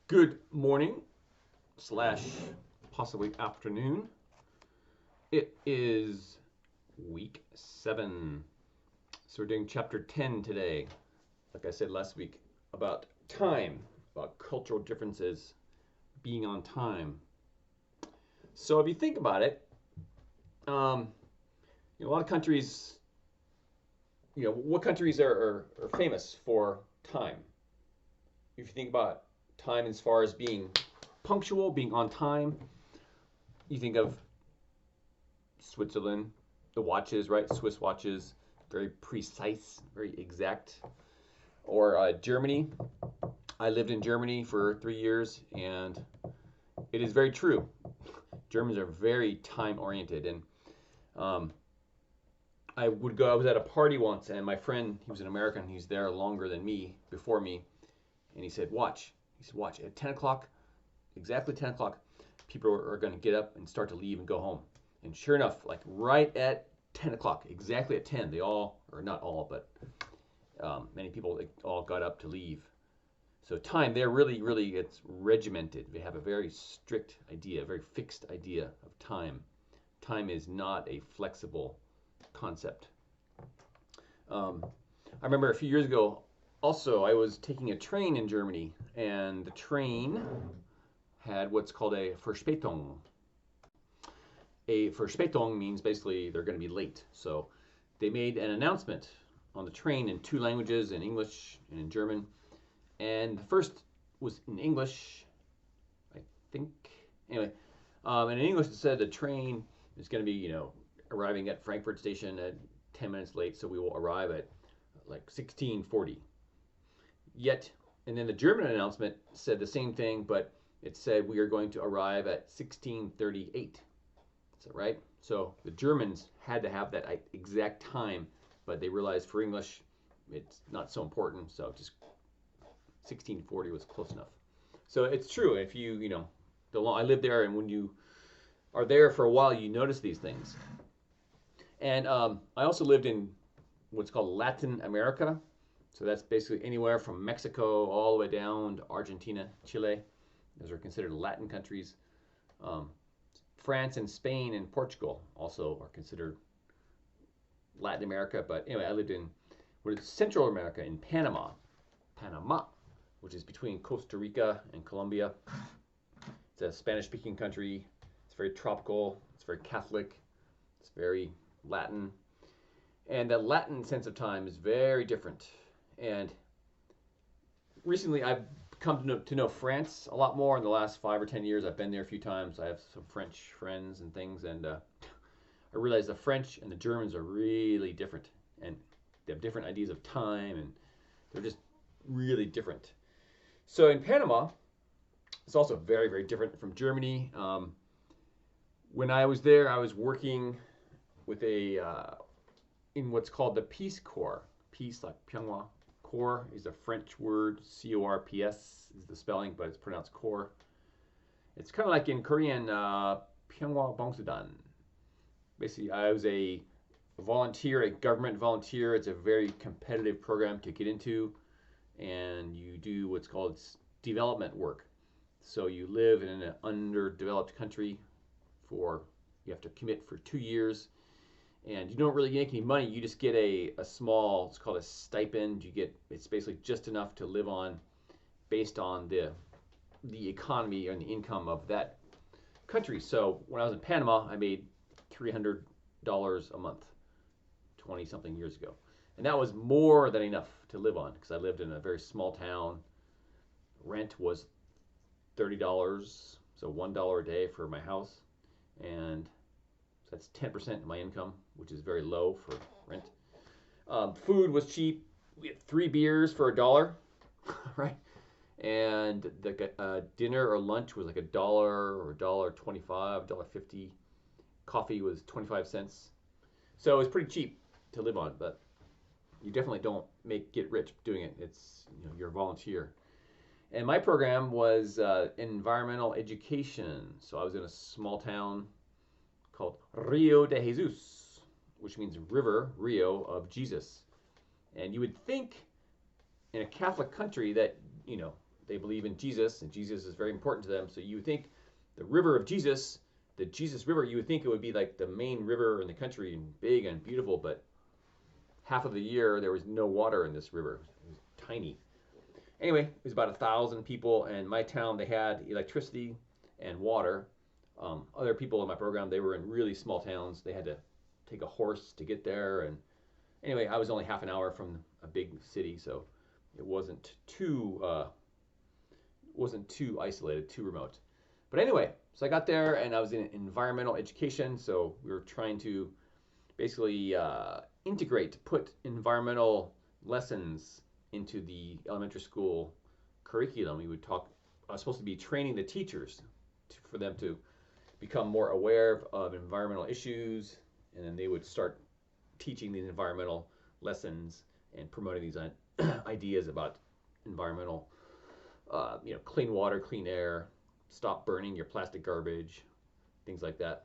Good morning slash possibly afternoon. It is week 7. So we're doing chapter 10 today. Like I said last week, about time, about cultural differences, being on time. So if you think about it, a lot of countries, what countries are famous for time? If you think about time as far as being punctual, being on time, you think of Switzerland, the watches, right? Swiss watches, very precise, very exact. Or Germany. I lived in Germany for 3 years, and it is very true. Germans are very time oriented, and I was at a party once, and my friend, he was an American, he's there longer than me, before me, and he said, watch. He said, watch, at 10 o'clock, exactly 10 o'clock, people are going to get up and start to leave and go home. And sure enough, like right at 10 o'clock, exactly at 10, they all, or not all, but many people, they all got up to leave. So time there really, it's regimented. They have a very strict idea, a very fixed idea of time. Time is not a flexible concept. I remember a few years ago, also, I was taking a train in Germany, and the train had what's called a Verspätung. A Verspätung means basically they're going to be late. So they made an announcement on the train in 2 languages, in English and in German. And the first was in English, I think. Anyway, and in English it said the train is going to be, arriving at Frankfurt station at 10 minutes late, so we will arrive at like 16:40. Yet, and then the German announcement said the same thing, but it said we are going to arrive at 16:38. Is that right? So the Germans had to have that exact time, but they realized for English it's not so important, so just 16:40 was close enough. So it's true. If I lived there, and when you are there for a while, you notice these things. And I also lived in what's called Latin America. So that's basically anywhere from Mexico all the way down to Argentina, Chile. Those are considered Latin countries. France and Spain and Portugal also are considered Latin America. But anyway, I lived in what is Central America, in Panama, which is between Costa Rica and Colombia. It's a Spanish-speaking country. It's very tropical. It's very Catholic. It's very Latin. And the Latin sense of time is very different. And recently I've come to know France a lot more in the last 5 or 10 years. I've been there a few times. I have some French friends and things, and I realize the French and the Germans are really different, and they have different ideas of time, and they're just really different. So in Panama, it's also very, very different from Germany. When I was there, I was working with in what's called the Peace Corps. Peace, like Pyongyang. Corps is a French word. C-O-R-P-S is the spelling, but it's pronounced corps. It's kind of like in Korean, Pyongyang Bangsudan. Basically, I was a volunteer, a government volunteer. It's a very competitive program to get into, and you do what's called development work. So you live in an underdeveloped country you have to commit for 2 years, and you don't really make any money. You just get a small, it's called a stipend. It's basically just enough to live on based on the economy and the income of that country. So when I was in Panama, I made $300 a month 20 something years ago. And that was more than enough to live on, because I lived in a very small town. Rent was $30, so $1 a day for my house. And so that's 10% of my income, which is very low for rent. Food was cheap. We had 3 beers for $1, right? And the dinner or lunch was like $1 or $1.25, $1.50. Coffee was 25 cents. So it was pretty cheap to live on, but you definitely don't get rich doing it. It's, you're a volunteer. And my program was environmental education. So I was in a small town called Rio de Jesus, which means river, Rio, of Jesus. And you would think in a Catholic country that, they believe in Jesus, and Jesus is very important to them. So you would think the river of Jesus, the Jesus River, you would think it would be like the main river in the country and big and beautiful, but half of the year there was no water in this river. It was tiny. Anyway, it was about 1,000 people, and my town, they had electricity and water. Other people in my program, they were in really small towns. They had to take a horse to get there, and anyway, I was only half an hour from a big city, so it wasn't too isolated, too remote. But anyway, so I got there, and I was in environmental education, so we were trying to basically put environmental lessons into the elementary school curriculum. I was supposed to be training the teachers for them to become more aware of environmental issues, and then they would start teaching these environmental lessons and promoting these ideas about environmental, clean water, clean air, stop burning your plastic garbage, things like that.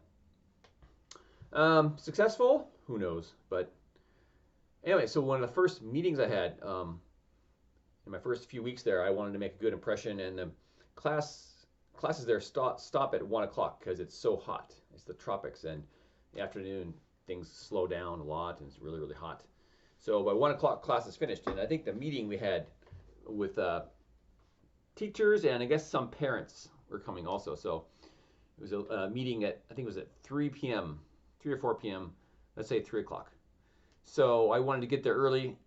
Successful? Who knows? But anyway, so one of the first meetings I had in my first few weeks there, I wanted to make a good impression, and the classes there stop at 1 o'clock because it's so hot. It's the tropics, and in the afternoon things slow down a lot, and it's really, really hot. So by 1 o'clock, class is finished, and I think the meeting we had with teachers and I guess some parents were coming also. So it was a meeting at, I think it was at 3 p.m., 3 or 4 p.m., let's say 3 o'clock. So I wanted to get there early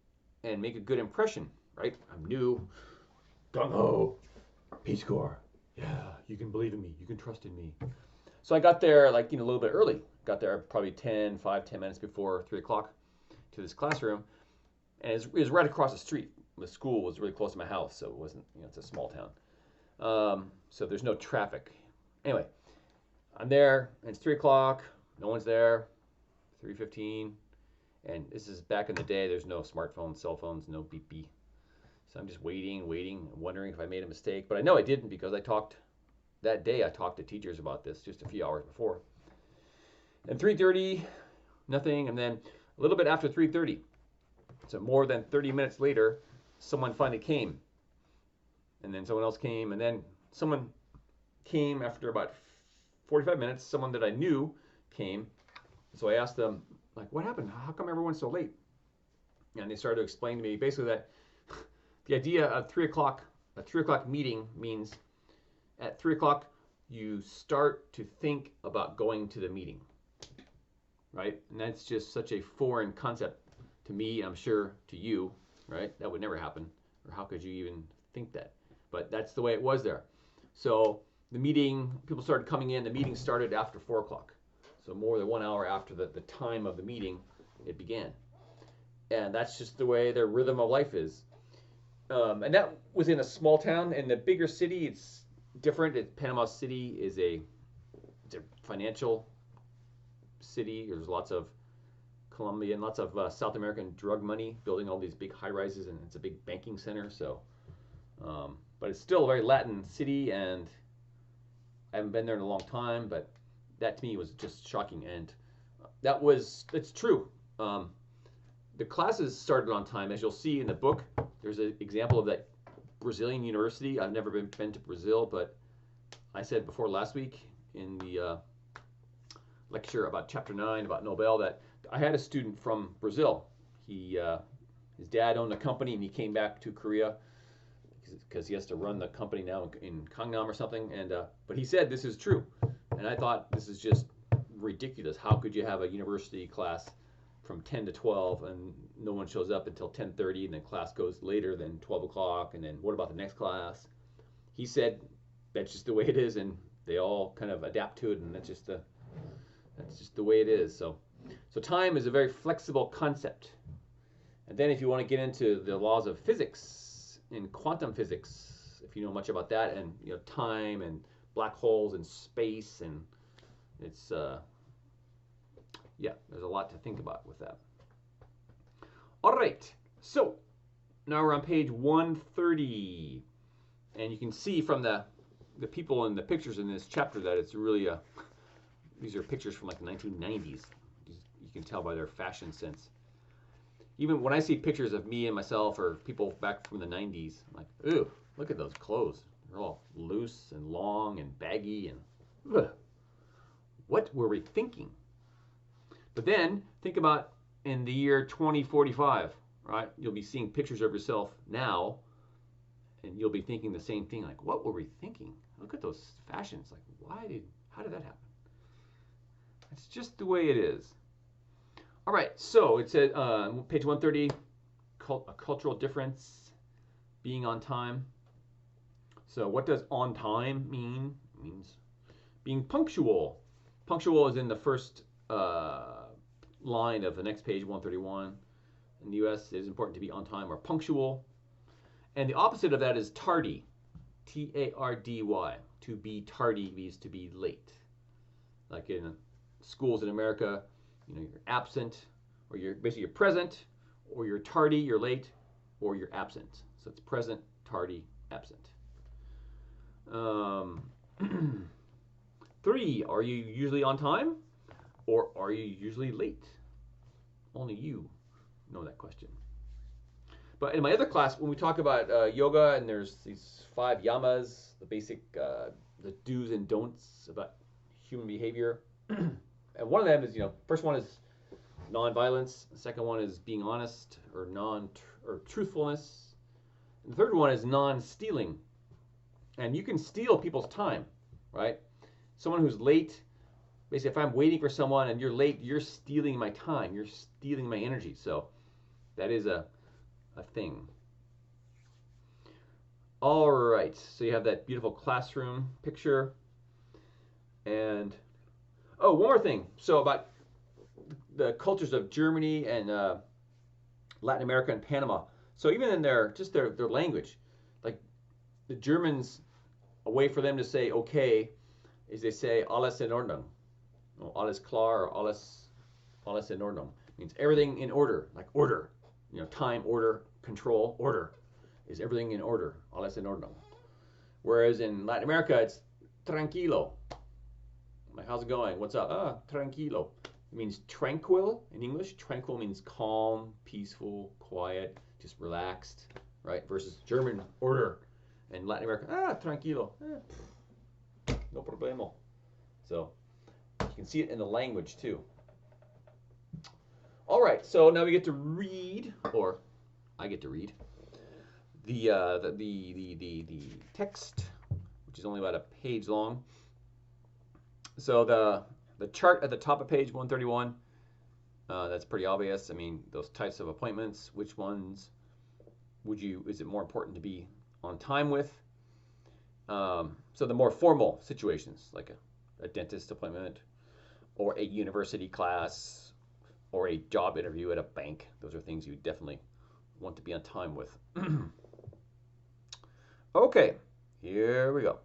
and make a good impression, right? I'm new, gung-ho, Peace Corps. Yeah, you can believe in me. You can trust in me. So I got there a little bit early. Got there probably 10 minutes before 3 o'clock to this classroom. And it was right across the street. The school was really close to my house, so it wasn't, it's a small town. So there's no traffic. Anyway, I'm there, and it's 3 o'clock. No one's there. 3:15. And this is back in the day. There's no smartphones, cell phones, no beep beep. So I'm just waiting, wondering if I made a mistake. But I know I didn't, because I talked to teachers about this just a few hours before. And 3:30, nothing. And then a little bit after 3:30, so more than 30 minutes later, someone finally came. And then someone else came. And then someone came after about 45 minutes. Someone that I knew came. So I asked them, what happened? How come everyone's so late? And they started to explain to me basically that the idea of 3 o'clock, a 3 o'clock meeting means at 3 o'clock you start to think about going to the meeting, right? And that's just such a foreign concept to me, I'm sure to you, right? That would never happen, or how could you even think that? But that's the way it was there. So the meeting, people started coming in, the meeting started after 4 o'clock. So more than 1 hour after the time of the meeting, it began. And that's just the way their rhythm of life is. And that was in a small town. In the bigger city, it's different. Panama City it's a financial city. There's lots of Colombian, lots of South American drug money building all these big high rises, and it's a big banking center. So, but it's still a very Latin city, and I haven't been there in a long time, but that to me was just shocking. And it's true. The classes started on time. As you'll see in the book, there's an example of that Brazilian university. I've never been to Brazil, but I said before last week in the lecture about chapter 9 about Nobel that I had a student from Brazil. His dad owned a company, and he came back to Korea because he has to run the company now in Gangnam or something. And but he said this is true, and I thought this is just ridiculous. How could you have a university class from 10 to 12 and no one shows up until 10:30, and then class goes later than 12 o'clock, and then what about the next class? He said that's just the way it is, and they all kind of adapt to it, and that's just the way it is. So time is a very flexible concept. And then if you want to get into the laws of physics and quantum physics, if you know much about that, and time and black holes and space, and it's there's a lot to think about with that. All right, so now we're on page 130, and you can see from the people in the pictures in this chapter that it's really these are pictures from the 1990s. You can tell by their fashion sense. Even when I see pictures of me and myself or people back from the 90s, I'm like, ooh, look at those clothes. They're all loose and long and baggy and ugh. What were we thinking? But then think about in the year 2045, right? You'll be seeing pictures of yourself now and you'll be thinking the same thing, like, what were we thinking? Look at those fashions. Like, how did that happen? It's just the way it is. All right, so it said page 130, a cultural difference, being on time. So what does on time mean? It means being punctual. Punctual is in the first line of the next page, 131. In the US, it is important to be on time or punctual. And the opposite of that is tardy, T-A-R-D-Y. To be tardy means to be late. Like in schools in America, you're absent, or you're present, or you're tardy, you're late, or you're absent. So it's present, tardy, absent. 3, are you usually on time, or are you usually late? Only you know that question. But in my other class, when we talk about yoga, and there's these 5 yamas, the basic, the do's and don'ts about human behavior. And one of them is, first one is non-violence. The second one is being honest or truthfulness. And the third one is non-stealing. And you can steal people's time, right? Someone who's late, basically if I'm waiting for someone and you're late, you're stealing my time. You're stealing my energy. So that is a thing. All right, so you have that beautiful classroom picture. And, oh, one more thing. So about the cultures of Germany and Latin America and Panama. So even in their language, like the Germans, a way for them to say okay is they say alles in Ordnung. Alles klar or alles in Ordnung. Means everything in order, like order. Time, order, control, order. Is everything in order? Alles in Ordnung. Whereas in Latin America, it's tranquillo. Like, how's it going? What's up? Tranquillo. It means tranquil in English. Tranquil means calm, peaceful, quiet, just relaxed, right? Versus German order. And Latin America, tranquilo. No problemo. So you can see it in the language too. All right, so now we get to read, or I get to read the text, which is only about a page long. So the chart at the top of page 131, that's pretty obvious. I mean, those types of appointments, which ones is it more important to be on time with? So the more formal situations, like a dentist appointment, or a university class, or a job interview at a bank. Those are things you definitely want to be on time with. Okay, here we go.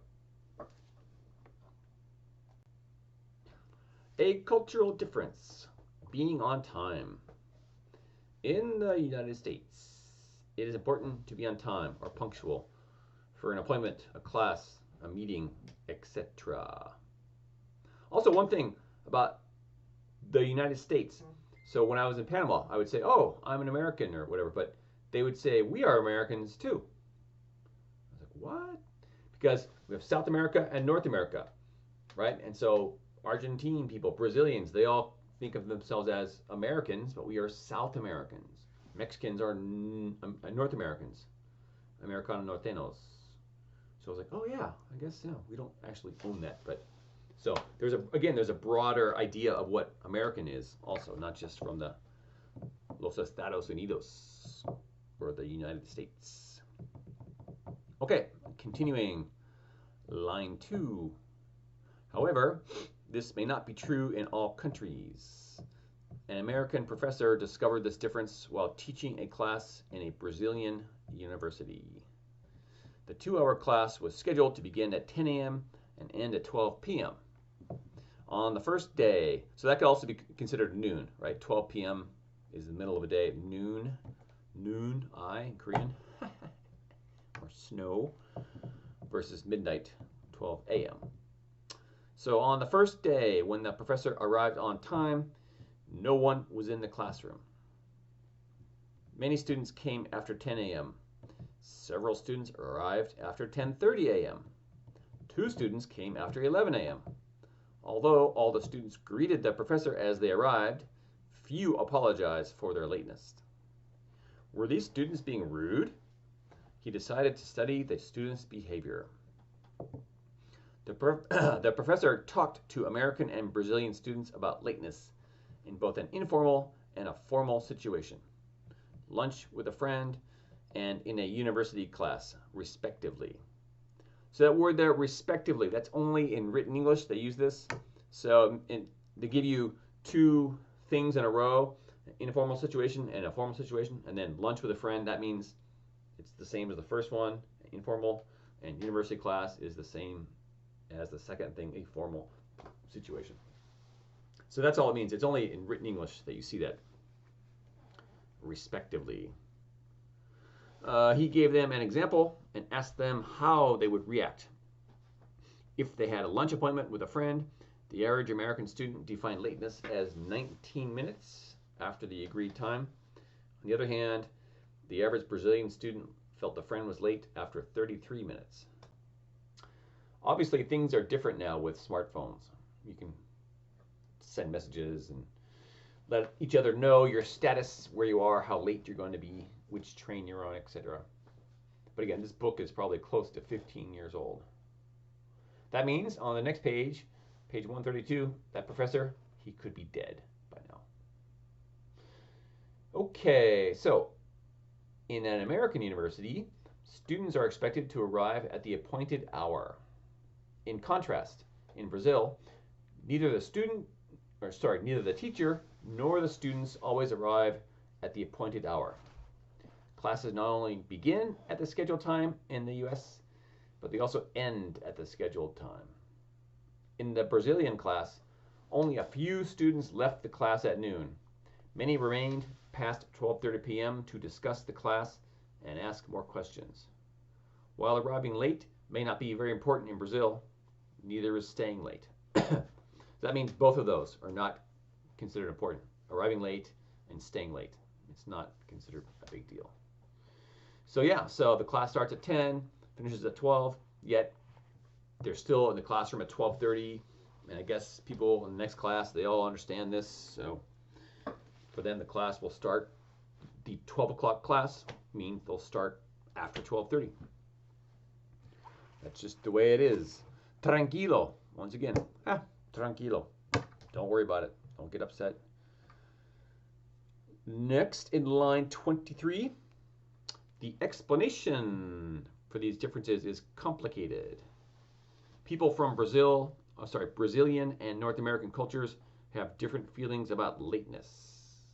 A cultural difference, being on time. In the United States, it is important to be on time or punctual for an appointment, a class, a meeting, etc. Also, one thing about the United States. So when I was in Panama, I would say, oh, I'm an American or whatever, but they would say, we are Americans too. I was like, what? Because we have South America and North America, right? And so Argentine people, Brazilians, they all think of themselves as Americans, but we are South Americans. Mexicans are North Americans, Americano Norteños. So I was like, oh yeah, I guess we don't actually own that, but so there's a broader idea of what American is also, not just from the Los Estados Unidos or the United States. Okay, continuing, line 2. However, this may not be true in all countries. An American professor discovered this difference while teaching a class in a Brazilian university. The 2-hour class was scheduled to begin at 10 a.m. and end at 12 p.m. On the first day, so that could also be considered noon, right? 12 p.m. is the middle of a day. Noon, in Korean, or snow, versus midnight, 12 a.m. So on the first day, when the professor arrived on time, no one was in the classroom. Many students came after 10 a.m. Several students arrived after 10:30 a.m. 2 students came after 11 a.m. Although all the students greeted the professor as they arrived, few apologized for their lateness. Were these students being rude? He decided to study the students' behavior. The professor talked to American and Brazilian students about lateness in both an informal and a formal situation. Lunch with a friend and in a university class, respectively. So that word there, respectively, that's only in written English they use this. So they give you 2 things in a row, an informal situation and a formal situation, and then lunch with a friend. That means it's the same as the first one, informal, and university class is the same as the second thing, a formal situation. So that's all it means. It's only in written English that you see that, respectively. He gave them an example and asked them how they would react. If they had a lunch appointment with a friend, the average American student defined lateness as 19 minutes after the agreed time. On the other hand, the average Brazilian student felt the friend was late after 33 minutes. Obviously, things are different now with smartphones. You can send messages and let each other know your status, where you are, how late you're going to be, which train you're on, etc. But again, this book is probably close to 15 years old. That means on the next page, page 132, that professor, he could be dead by now. Okay, so in an American university, students are expected to arrive at the appointed hour. In contrast, in Brazil, neither the teacher nor the students always arrive at the appointed hour. Classes not only begin at the scheduled time in the US, but they also end at the scheduled time. In the Brazilian class, only a few students left the class at noon. Many remained past 12:30 p.m. to discuss the class and ask more questions. While arriving late may not be very important in Brazil, neither is staying late. So that means both of those are not considered important. Arriving late and staying late. It's not considered a big deal. So yeah, so the class starts at 10, finishes at 12, yet they're still in the classroom at 12:30, and I guess people in the next class, they all understand this, so for them the class will start, the 12 o'clock class means they'll start after 12:30. That's just the way it is. Tranquillo, once again, tranquillo. Don't worry about it, don't get upset. Next in line 23, the explanation for these differences is complicated. People from Brazilian and North American cultures have different feelings about lateness.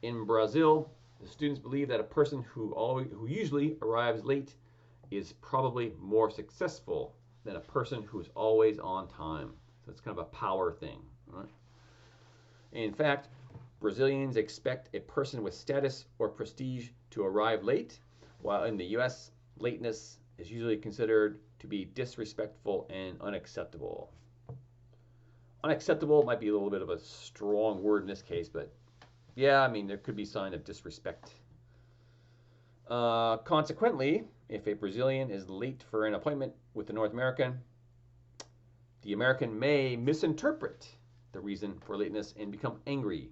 In Brazil, the students believe that a person who usually arrives late is probably more successful than a person who is always on time. So it's kind of a power thing. Right? In fact, Brazilians expect a person with status or prestige to arrive late, while in the US, lateness is usually considered to be disrespectful and unacceptable. Unacceptable might be a little bit of a strong word in this case, but yeah, I mean, there could be a sign of disrespect. Consequently, if a Brazilian is late for an appointment with a North American, the American may misinterpret the reason for lateness and become angry.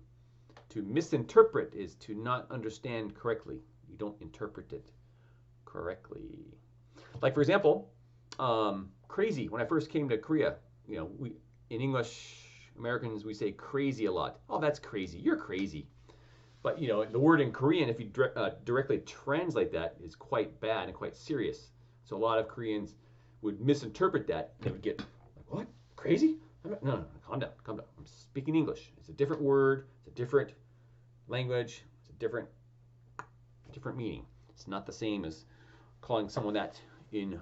To misinterpret is to not understand correctly. You don't interpret it correctly. Like, for example, crazy. When I first came to Korea, in English, Americans, we say crazy a lot. Oh, that's crazy. You're crazy. But, the word in Korean, if you directly translate that, is quite bad and quite serious. So a lot of Koreans would misinterpret that. They would get, what? Crazy? No, calm down, calm down. I'm speaking English. It's a different word. It's a different language. It's a different meaning. It's not the same as calling someone that in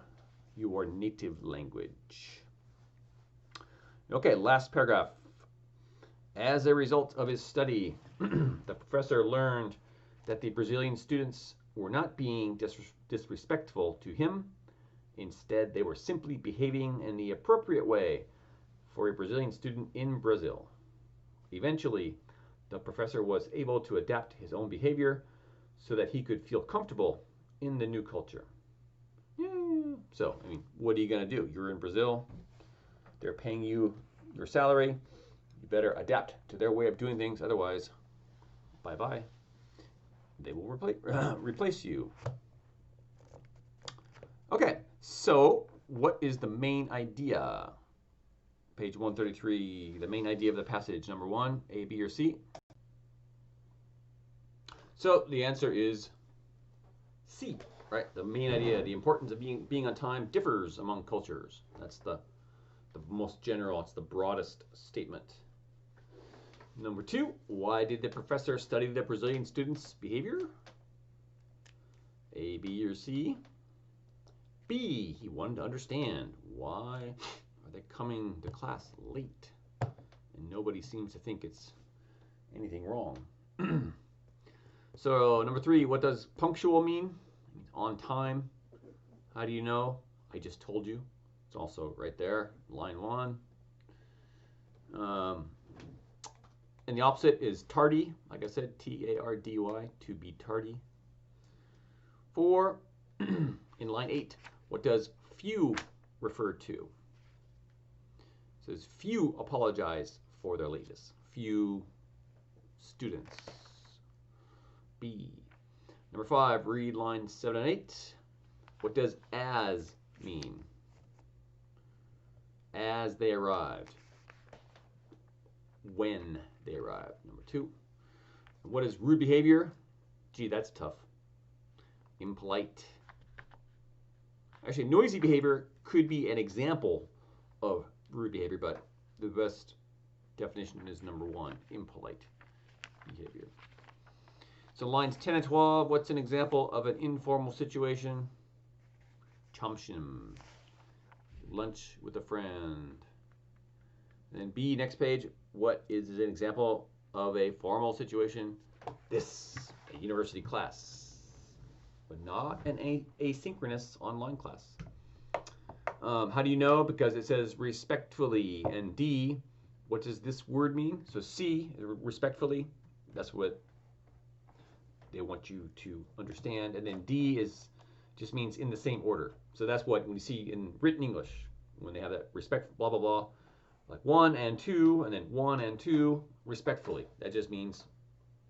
your native language. Okay, last paragraph. As a result of his study, the professor learned that the Brazilian students were not being disrespectful to him. Instead, they were simply behaving in the appropriate way for a Brazilian student in Brazil. Eventually, the professor was able to adapt his own behavior so that he could feel comfortable in the new culture. Yeah. So, I mean, what are you going to do? You're in Brazil. They're paying you your salary. You better adapt to their way of doing things. Otherwise, bye-bye. They will replace you. Okay, so what is the main idea? Page 133, the main idea of the passage. Number 1, A, B, or C? So the answer is C, right? The main idea, the importance of being on time differs among cultures. That's the most general, it's the broadest statement. Number 2, why did the professor study the Brazilian students' behavior? A, B, or C? B, he wanted to understand why are they coming to class late and nobody seems to think it's anything wrong. So number 3, what does punctual mean? It means on time. How do you know? I just told you. It's also right there, line 1. And the opposite is tardy. Like I said, T-A-R-D-Y, to be tardy. 4, in line 8, what does few refer to? It says few apologize for their lateness. Few students. B. Number 5, read lines 7 and 8. What does as mean? As they arrived. When they arrived. Number 2. What is rude behavior? Gee, that's tough. Impolite. Actually, noisy behavior could be an example of rude behavior, but the best definition is number 1, impolite behavior. So lines 10 and 12, what's an example of an informal situation? Chomshim. Lunch with a friend. And then B, next page, what is an example of a formal situation? This, a university class. But not an asynchronous online class. How do you know? Because it says respectfully. And D, what does this word mean? So C, respectfully, that's what they want you to understand. And then D just means in the same order. So that's what when you see in written English, when they have that respect, blah, blah, blah, like 1 and 2, and then 1 and 2, respectfully. That just means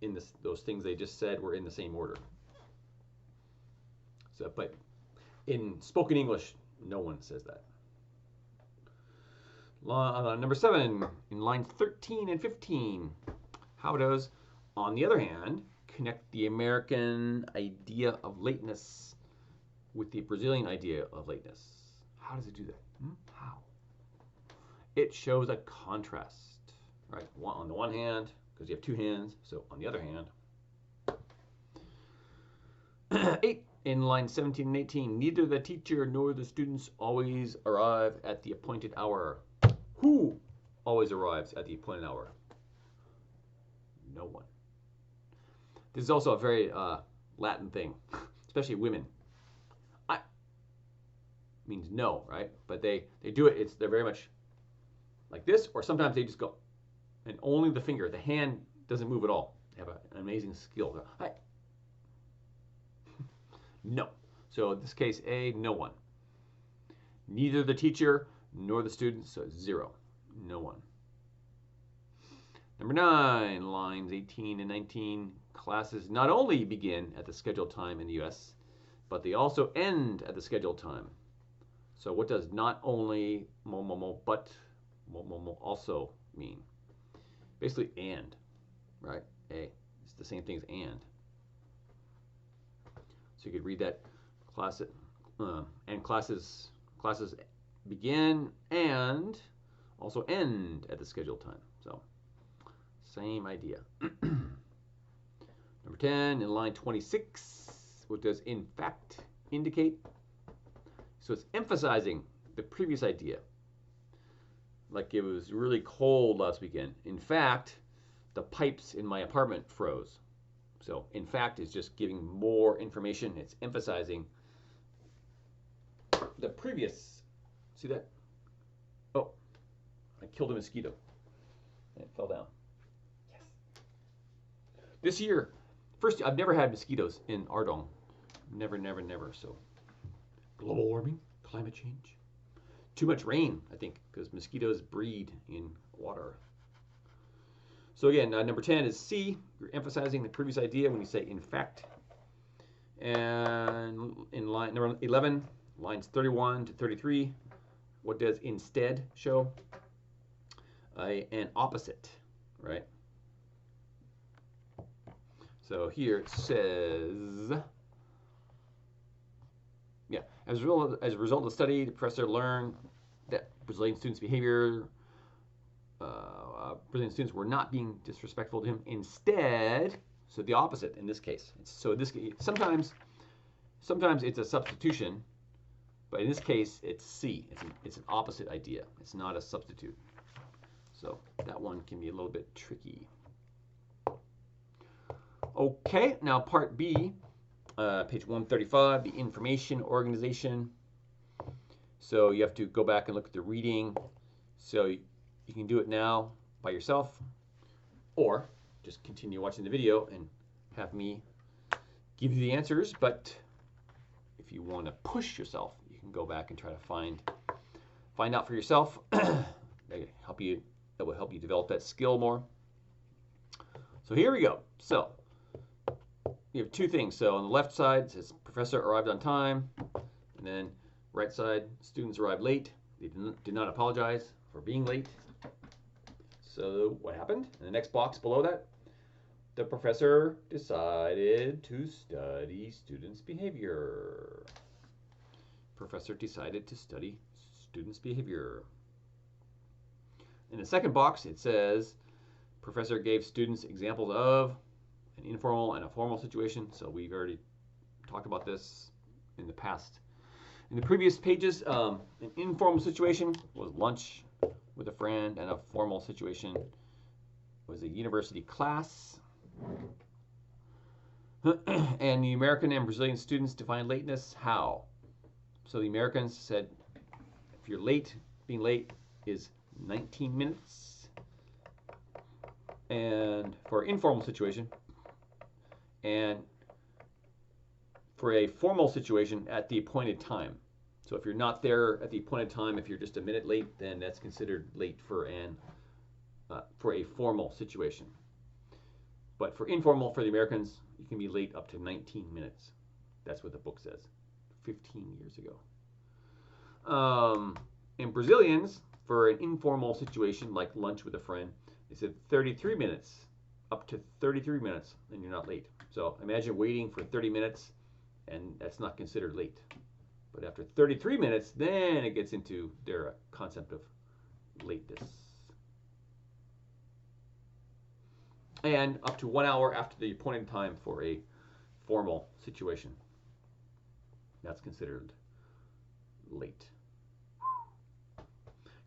in those things they just said were in the same order. So, but in spoken English, no one says that. Number 7, in lines 13 and 15, how does, on the other hand, connect the American idea of lateness with the Brazilian idea of lateness? How does it do that? How? It shows a contrast, right? On the one hand, because you have 2 hands, so on the other hand. 8, in line 17 and 18, neither the teacher nor the students always arrive at the appointed hour. Who always arrives at the appointed hour? No one. This is also a very Latin thing, especially women. I means no, right? But they do it. They're very much like this, or sometimes they just go, and only the finger, the hand doesn't move at all. They have an amazing skill. Hi. No. So in this case, A, no one. Neither the teacher nor the student, so 0. No one. Number 9, lines 18 and 19. Classes not only begin at the scheduled time in the US, but they also end at the scheduled time. So what does not only but also mean? Basically and, right? A. It's the same thing as and. So you could read that and classes begin and also end at the scheduled time. So same idea. Number 10, in line 26, what does in fact indicate? So it's emphasizing the previous idea. Like it was really cold last weekend. In fact, the pipes in my apartment froze. So in fact, it's just giving more information. It's emphasizing the previous. See that? Oh, I killed a mosquito. And it fell down. Yes. This year, First, I've never had mosquitoes in Ordnung. Never, never, never. So, global warming, climate change. Too much rain, I think, because mosquitoes breed in water. So again, number 10 is see. You're emphasizing the previous idea when you say in fact. And in line number 11, lines 31 to 33, what does instead show? An opposite, right? So here it says, yeah, as a result of the study, the professor learned that Brazilian students' behavior, Brazilian students were not being disrespectful to him. Instead, so the opposite in this case. So this sometimes it's a substitution, but in this case it's C. It's an opposite idea. It's not a substitute. So that one can be a little bit tricky. Okay, now part B, page 135, the information organization. So you have to go back and look at the reading. So you can do it now by yourself, or just continue watching the video and have me give you the answers. But if you want to push yourself, you can go back and try to find out for yourself. That will help you develop that skill more. So here we go. So you have two things. So on the left side it says professor arrived on time, and then right side students arrived late. They did not apologize for being late. So what happened? In the next box below that, the professor decided to study students' behavior. Professor decided to study students' behavior. In the second box, it says, professor gave students examples of an informal and a formal situation. So we've already talked about this in the past. In the previous pages, an informal situation was lunch with a friend, and a formal situation was a university class. And the American and Brazilian students defined lateness how? So the Americans said, if you're late, being late is 19 minutes. And for an informal situation, and for a formal situation, at the appointed time. So if you're not there at the appointed time, if you're just a minute late, then that's considered late for a formal situation. But for informal, for the Americans, you can be late up to 19 minutes. That's what the book says, 15 years ago. And Brazilians, for an informal situation like lunch with a friend, they said 33 minutes, up to 33 minutes, and you're not late. So imagine waiting for 30 minutes, and that's not considered late. But after 33 minutes, then it gets into their concept of lateness. And up to 1 hour after the appointed time for a formal situation. That's considered late.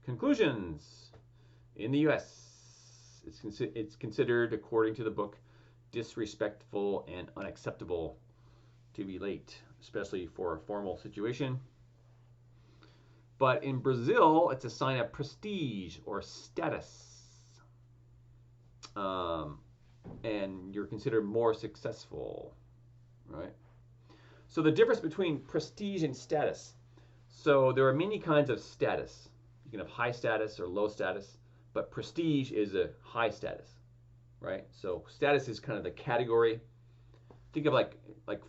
Conclusions. In the US, it's considered, according to the book, disrespectful and unacceptable to be late, especially for a formal situation. But in Brazil, it's a sign of prestige or status. And you're considered more successful, right? So the difference between prestige and status. So there are many kinds of status. You can have high status or low status, but prestige is a high status, right? So status is kind of the category. Think of like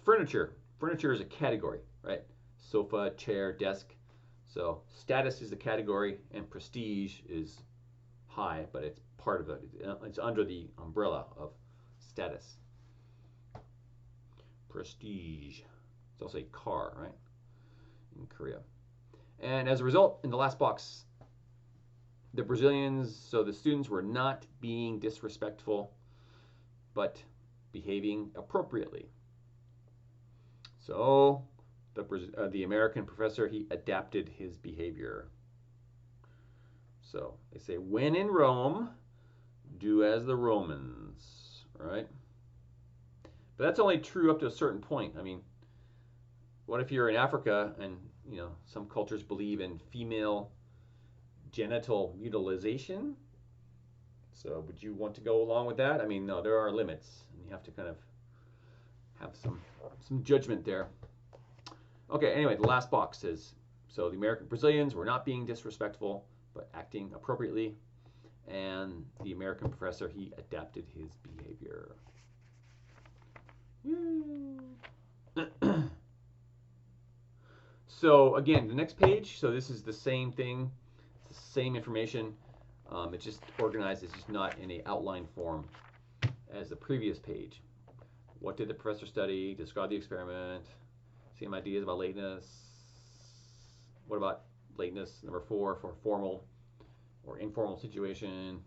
furniture. Furniture is a category, right? Sofa, chair, desk. So status is the category, and prestige is high, but it's part of it. It's under the umbrella of status. Prestige. It's also a car, right? In Korea. And as a result, in the last box, the Brazilians, so the students were not being disrespectful, but behaving appropriately. So the American professor, he adapted his behavior. So they say, when in Rome, do as the Romans, right? But that's only true up to a certain point. I mean, what if you're in Africa and, you know, some cultures believe in female genital mutilation? So would you want to go along with that? I mean, no, there are limits, and you have to kind of have some judgment there. Okay, anyway, the last box says, so the Brazilians were not being disrespectful, but acting appropriately. And the American professor, he adapted his behavior. So again, the next page, so this is the same thing, it's the same information. It's just organized, it's just not in an outline form as the previous page. What did the professor study? Describe the experiment. Same ideas about lateness. What about lateness? Number 4 for formal or informal situation.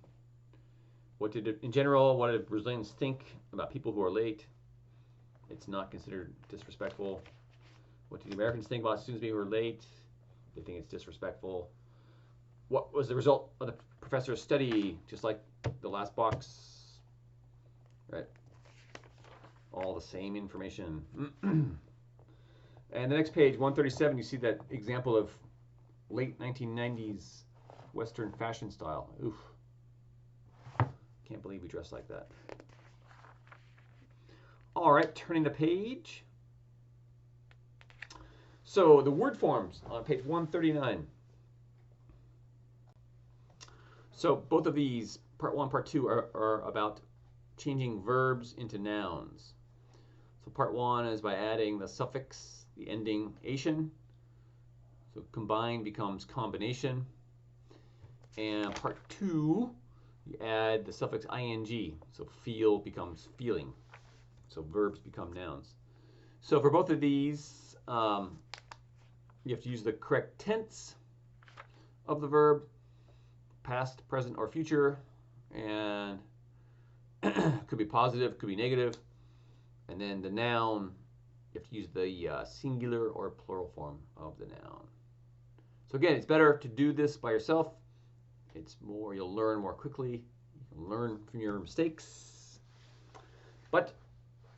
What did in general, what did Brazilians think about people who are late? It's not considered disrespectful. What do the Americans think about students being late? They think it's disrespectful. What was the result of the professor's study? Just like the last box, right? All the same information. And the next page, 137, you see that example of late 1990s Western fashion style. Oof. Can't believe we dress like that. All right, turning the page. So the word forms on page 139. So both of these, part 1, part 2, are about changing verbs into nouns. So part 1 is by adding the suffix, the ending ation. So combine becomes combination. And part 2, you add the suffix ing. So feel becomes feeling. So verbs become nouns. So for both of these, you have to use the correct tense of the verb, past, present, or future, and could be positive, could be negative. And then the noun, you have to use the singular or plural form of the noun. So again, it's better to do this by yourself. It's more, you'll learn more quickly. You can learn from your mistakes. But,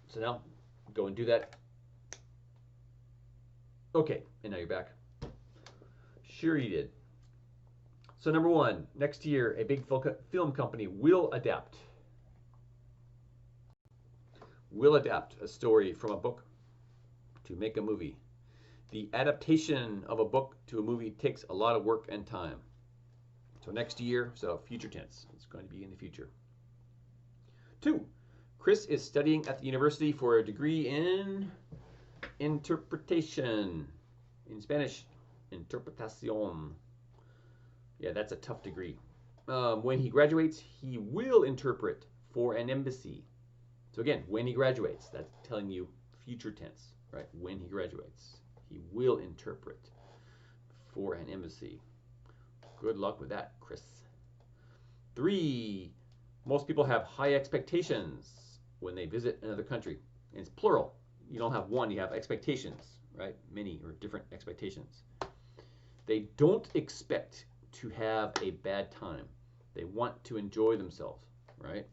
so now, go and do that. Okay, and now you're back. Sure you did. So number 1, next year, a big film company will adapt a story from a book to make a movie. The adaptation of a book to a movie takes a lot of work and time. So next year, so future tense. It's going to be in the future. 2, Chris is studying at the university for a degree in interpretation. In Spanish, interpretación. Yeah, that's a tough degree. When he graduates, he will interpret for an embassy. So again, when he graduates, that's telling you future tense, right? When he graduates, he will interpret for an embassy. Good luck with that, Chris. 3, most people have high expectations when they visit another country. And it's plural. You don't have one, you have expectations, right? Many or different expectations. They don't expect to have a bad time. They want to enjoy themselves, right?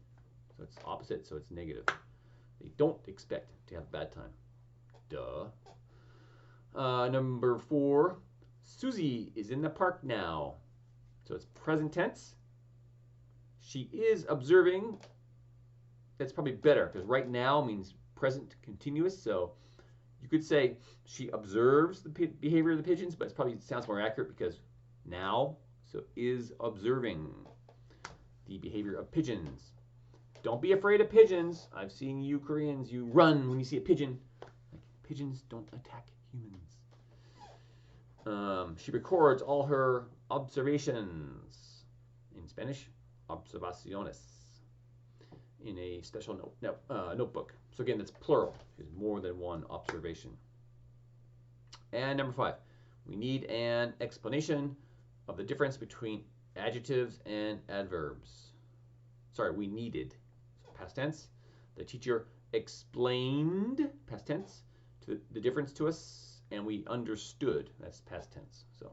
So it's opposite, so it's negative. They don't expect to have a bad time. Duh. Number 4, Susie is in the park now. So it's present tense. She is observing. That's probably better because right now means present continuous. So you could say she observes the behavior of the pigeons, but it probably sounds more accurate because now, so is observing the behavior of pigeons. Don't be afraid of pigeons. I've seen you Koreans, you run when you see a pigeon. Like, pigeons don't attack humans. She records all her observations. In Spanish, observaciones. In a special notebook. So again, that's plural. There's more than one observation. And number 5, we need an explanation of the difference between adjectives and adverbs. Sorry, we needed. So past tense. The teacher explained, past tense, the difference to us, and we understood. That's past tense. So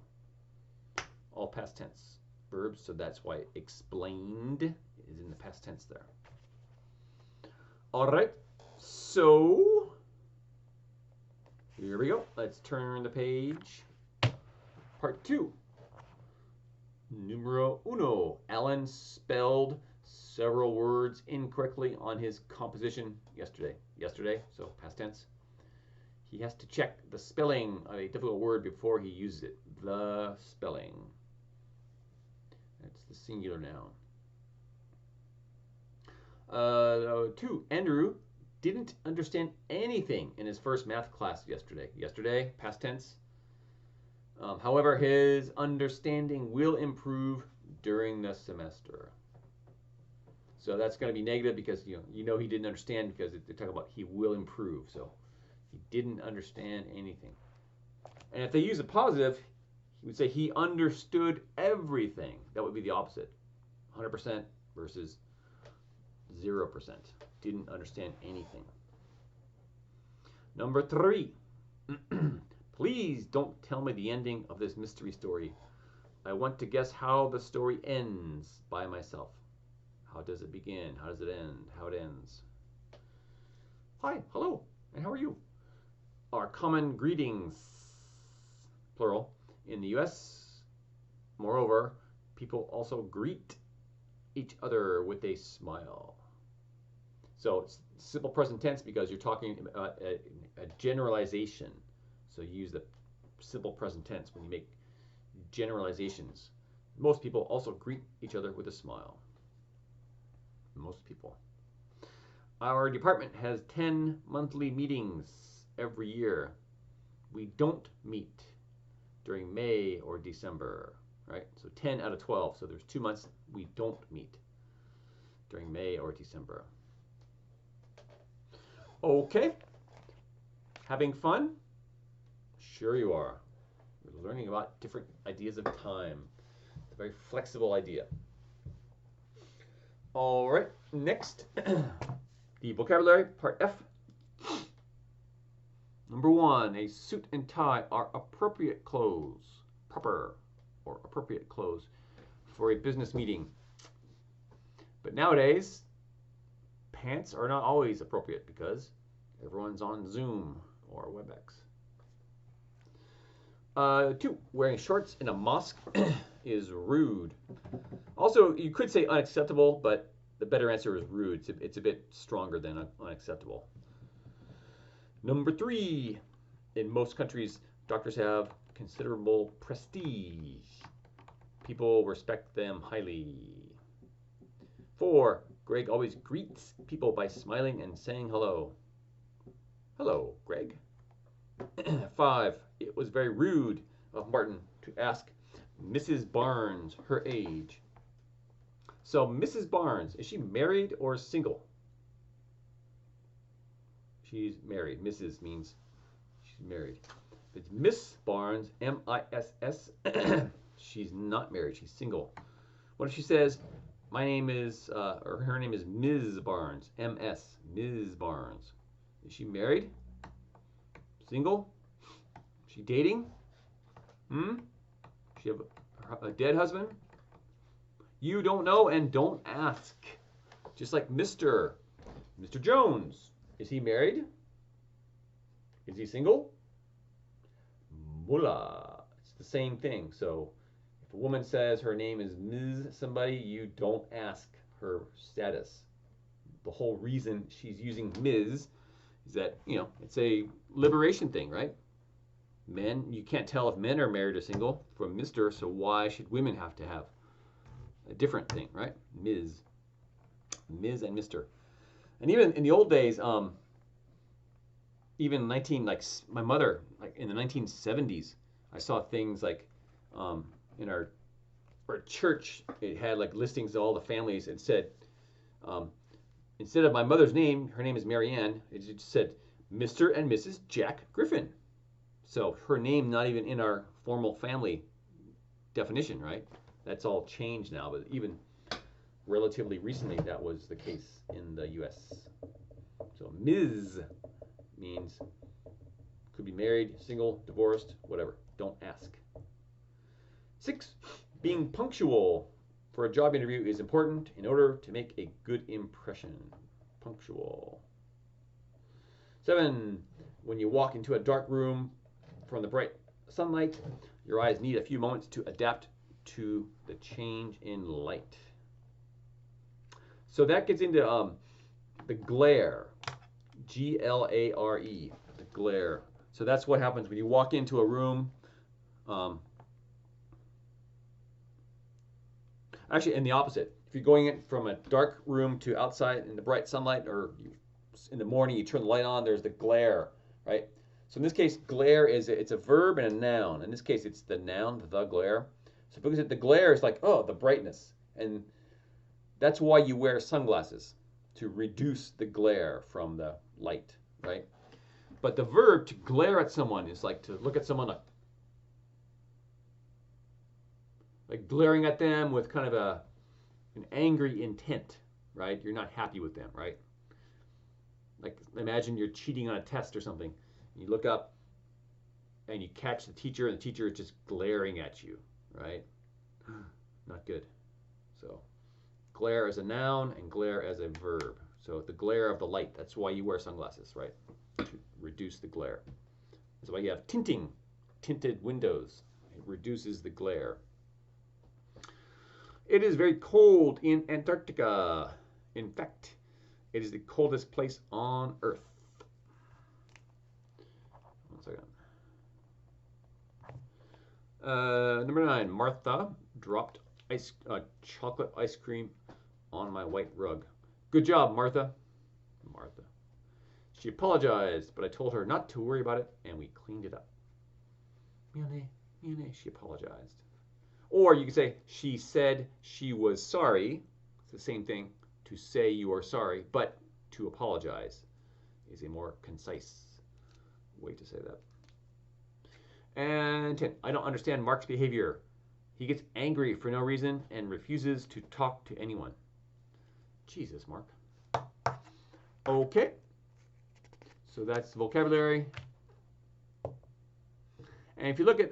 all past tense verbs. So that's why explained is in the past tense there. All right, so here we go. Let's turn the page. Part 2. Numero 1. Alan spelled several words incorrectly on his composition yesterday. yesterday, so past tense. He has to check the spelling of a difficult word before he uses it. The spelling. That's the singular noun. 2. Andrew didn't understand anything in his first math class yesterday. Yesterday, past tense. However, his understanding will improve during the semester. So that's going to be negative because you know he didn't understand because they talk about he will improve. So he didn't understand anything. And if they use a positive, he would say he understood everything. That would be the opposite. 100% versus 0%. Didn't understand anything. Number 3. Please don't tell me the ending of this mystery story. I want to guess how the story ends by myself. How does it begin? How does it end? How it ends? Hi, hello, and how are you? Are common greetings, plural, in the US. Moreover, people also greet each other with a smile. So it's simple present tense because you're talking about a generalization. So you use the simple present tense when you make generalizations. Most people also greet each other with a smile. Most people. Our department has 10 monthly meetings every year. We don't meet during May or December, right? So 10 out of 12. So there's 2 months we don't meet during May or December. Okay. Having fun? Sure you are. We're learning about different ideas of time. It's a very flexible idea. All right, next, the vocabulary, part F. Number 1, a suit and tie are appropriate clothes, proper or appropriate clothes for a business meeting. But nowadays, pants are not always appropriate because everyone's on Zoom or WebEx. 2, wearing shorts in a mosque is rude. Also, you could say unacceptable, but the better answer is rude. It's a bit stronger than unacceptable. Number 3, in most countries, doctors have considerable prestige. People respect them highly. 4, Greg always greets people by smiling and saying hello. Hello, Greg. 5, it was very rude of Martin to ask Mrs. Barnes her age. So Mrs. Barnes, is she married or single? She's married. Mrs. means she's married. If it's Miss Barnes, M-I-S-S, she's not married. She's single. What if she says, my name is, or her name is Ms. Barnes, M-S, Ms. Barnes. Is she married? Single? Is she dating? She have a dead husband? You don't know and don't ask. Just like Mr. Jones. Is he married? Is he single? Mullah. It's the same thing. So if a woman says her name is Ms. somebody, you don't ask her status. The whole reason she's using Ms. is that, it's a liberation thing, right? Men, you can't tell if men are married or single from Mr., so why should women have to have a different thing, right? Ms. and Mr. And even in the old days, even my mother, in the 1970s, I saw things like in our church, it had listings of all the families. It said, instead of my mother's name, her name is Marianne, it just said Mr. and Mrs. Jack Griffin. So her name not even in our formal family definition, right? That's all changed now, but even relatively recently that was the case in the US. So Ms. means could be married, single, divorced, whatever. Don't ask. 6, being punctual for a job interview is important in order to make a good impression. Punctual. 7, when you walk into a dark room from the bright sunlight, your eyes need a few moments to adapt to the change in light. So that gets into the glare. Glare, the glare. So that's what happens when you walk into a room. Actually, in the opposite. If you're going in from a dark room to outside in the bright sunlight, or in the morning you turn the light on, there's the glare, right? So in this case, glare it's a verb and a noun. In this case, it's the noun, the glare. So because the glare is like, oh, the brightness. And that's why you wear sunglasses, to reduce the glare from the light, right? But the verb to glare at someone is like to look at someone like glaring at them with kind of an angry intent, right? You're not happy with them, right? Like imagine you're cheating on a test or something. You look up and you catch the teacher, and the teacher is just glaring at you, right? Not good. So glare as a noun and glare as a verb. So the glare of the light, that's why you wear sunglasses, right? To reduce the glare. That's why you have tinting, tinted windows. It reduces the glare. It is very cold in Antarctica. In fact, it is the coldest place on Earth. One second. Number 9, Martha dropped chocolate ice cream on my white rug. Good job, Martha. Martha. She apologized, but I told her not to worry about it, and we cleaned it up. Miane, miane, she apologized. Or you could say, she said she was sorry. It's the same thing, to say you are sorry, but to apologize is a more concise way to say that. And 10, I don't understand Mark's behavior. He gets angry for no reason and refuses to talk to anyone. Jesus, Mark. Okay. So that's the vocabulary. And if you look at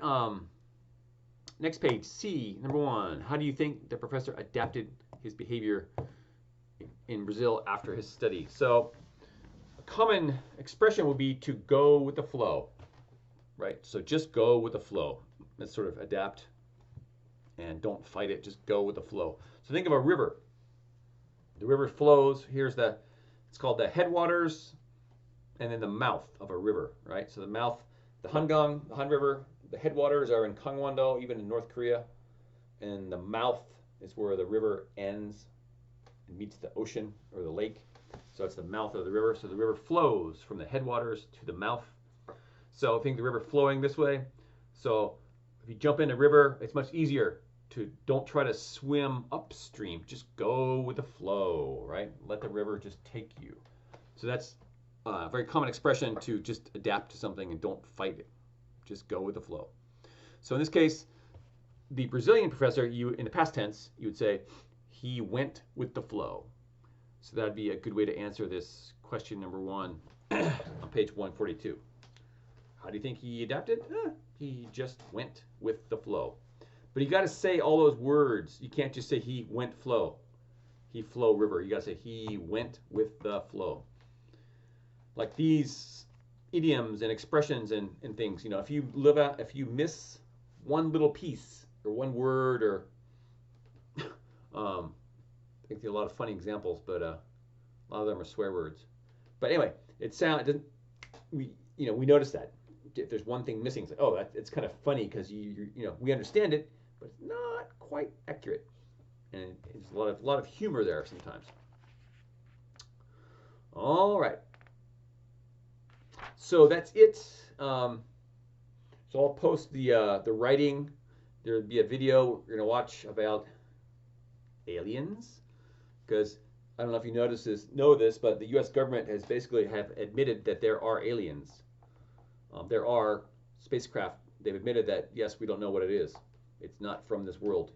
next page, C, number 1, how do you think the professor adapted his behavior in Brazil after his study? So a common expression would be to go with the flow, right? So just go with the flow. Let's sort of adapt and don't fight it. Just go with the flow. So think of a river. The river flows. It's called the headwaters, and then the mouth of a river, right? So the mouth, the Han River, the headwaters are in Gangwon-do, even in North Korea, and the mouth is where the river ends and meets the ocean or the lake. So it's the mouth of the river. So the river flows from the headwaters to the mouth. So think the river flowing this way. So if you jump in the river, it's much easier to don't try to swim upstream. Just go with the flow, right? Let the river just take you. So that's a very common expression to just adapt to something and don't fight it. Just go with the flow. So in this case, the Brazilian professor, in the past tense, you would say, he went with the flow. So that'd be a good way to answer this question number 1 on page 142. How do you think he adapted? He just went with the flow. But you got to say all those words. You can't just say he went flow. He flow river. You got to say he went with the flow. Like these idioms and expressions and things, you know, if you miss one little piece or one word, or I think there are a lot of funny examples, but a lot of them are swear words. But anyway, we notice that if there's one thing missing, it's like, oh, it's kind of funny because we understand it, but it's not quite accurate, and there's a lot of humor there sometimes. All right. So that's it. So I'll post the writing. There'll be a video we're gonna watch about aliens, because I don't know if you know this, but the U.S. government has basically admitted that there are aliens. There are spacecraft. They've admitted that, yes, we don't know what it is. It's not from this world.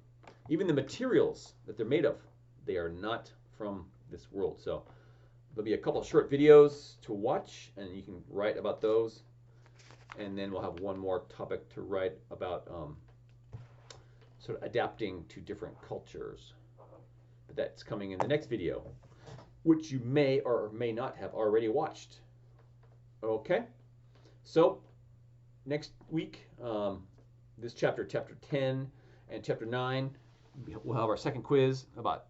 Even the materials that they're made of, they are not from this world. So there'll be a couple of short videos to watch, and you can write about those. And then we'll have one more topic to write about, sort of adapting to different cultures. But that's coming in the next video, which you may or may not have already watched. Okay? So next week, this chapter 10 and chapter 9, we'll have our second quiz about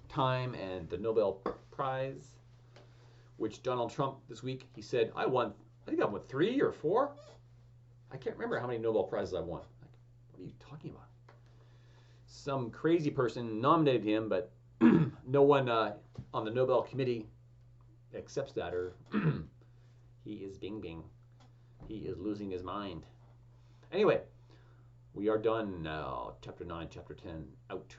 time and the Nobel Prize. which Donald Trump this week, he said, I think I won 3 or 4. I can't remember how many Nobel Prizes I won. Like, what are you talking about? Some crazy person nominated him, but no one on the Nobel Committee accepts that, or he is bing bing. He is losing his mind. Anyway, we are done now. Chapter 9, Chapter 10, out.